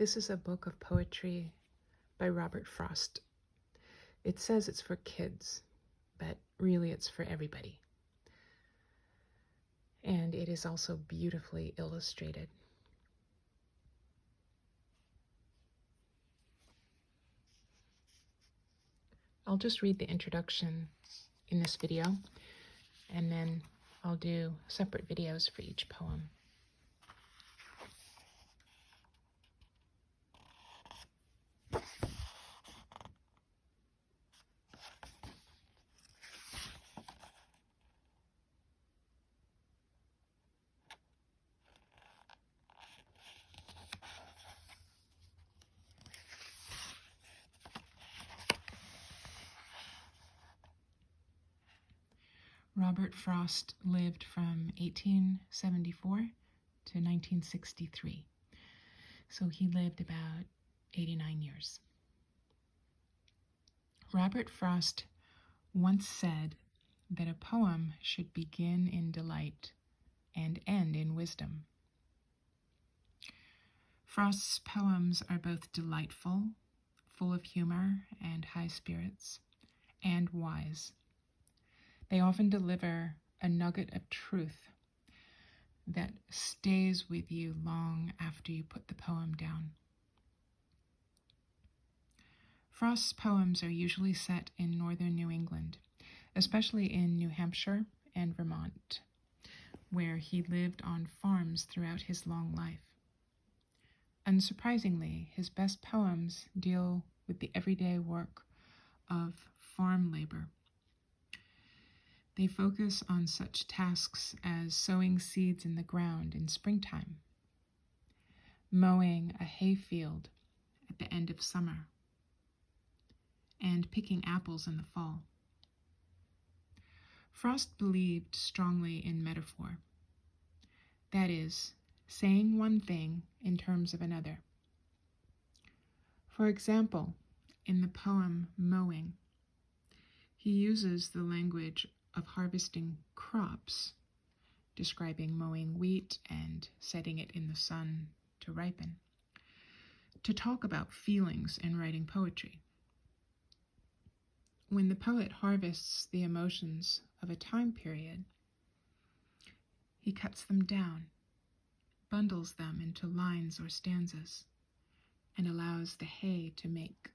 This is a book of poetry by Robert Frost. It says it's for kids, but really it's for everybody. And it is also beautifully illustrated. I'll just read the introduction in this video, and then I'll do separate videos for each poem. Robert Frost lived from 1874 to 1963, so he lived about 89 years. Robert Frost once said that a poem should begin in delight and end in wisdom. Frost's poems are both delightful, full of humor and high spirits, and wise. They often deliver a nugget of truth that stays with you long after you put the poem down. Frost's poems are usually set in northern New England, especially in New Hampshire and Vermont, where he lived on farms throughout his long life. Unsurprisingly, his best poems deal with the everyday work of farm labor. They focus on such tasks as sowing seeds in the ground in springtime, mowing a hay field at the end of summer, and picking apples in the fall. Frost believed strongly in metaphor. That is, saying one thing in terms of another. For example, in the poem Mowing, he uses the language of harvesting crops, describing mowing wheat and setting it in the sun to ripen, to talk about feelings in writing poetry. When the poet harvests the emotions of a time period, he cuts them down, bundles them into lines or stanzas, and allows the hay to make.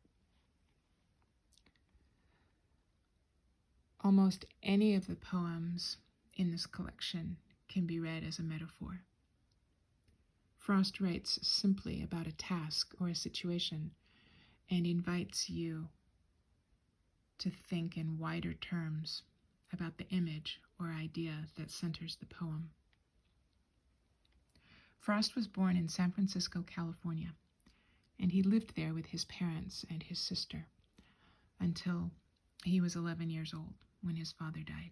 Almost any of the poems in this collection can be read as a metaphor. Frost writes simply about a task or a situation and invites you to think in wider terms about the image or idea that centers the poem. Frost was born in San Francisco, California, and he lived there with his parents and his sister until he was 11 years old when his father died.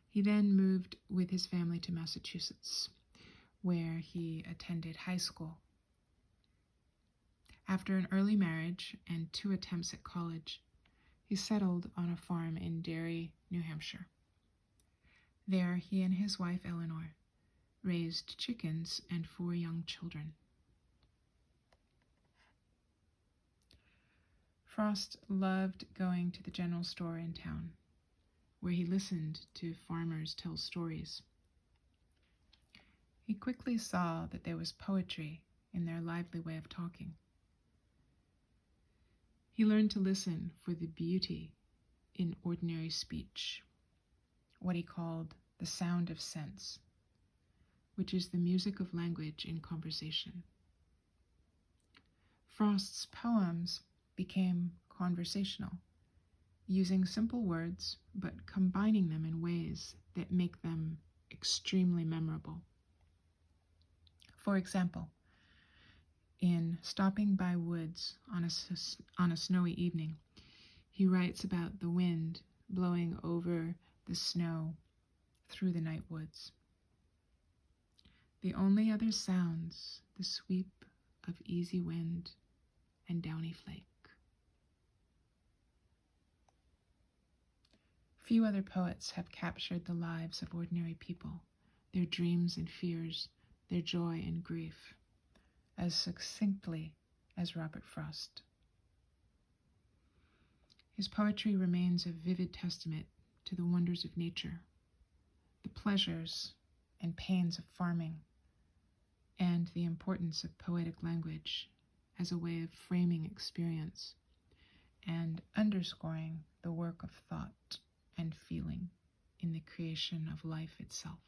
He then moved with his family to Massachusetts, where he attended high school. After an early marriage and 2 attempts at college, he settled on a farm in Derry, New Hampshire. There, he and his wife, Eleanor, raised chickens and 4 young children. Frost loved going to the general store in town, where he listened to farmers tell stories. He quickly saw that there was poetry in their lively way of talking. He learned to listen for the beauty in ordinary speech, what he called the sound of sense, which is the music of language in conversation. Frost's poems became conversational, using simple words but combining them in ways that make them extremely memorable. For example, in Stopping by Woods on a snowy evening, he writes about the wind blowing over the snow through the night woods. The only other sounds, the sweep of easy wind and downy flake. Few other poets have captured the lives of ordinary people, their dreams and fears, their joy and grief, as succinctly as Robert Frost. His poetry remains a vivid testament to the wonders of nature, the pleasures and pains of farming, and the importance of poetic language as a way of framing experience and underscoring the work of thought and feeling in the creation of life itself.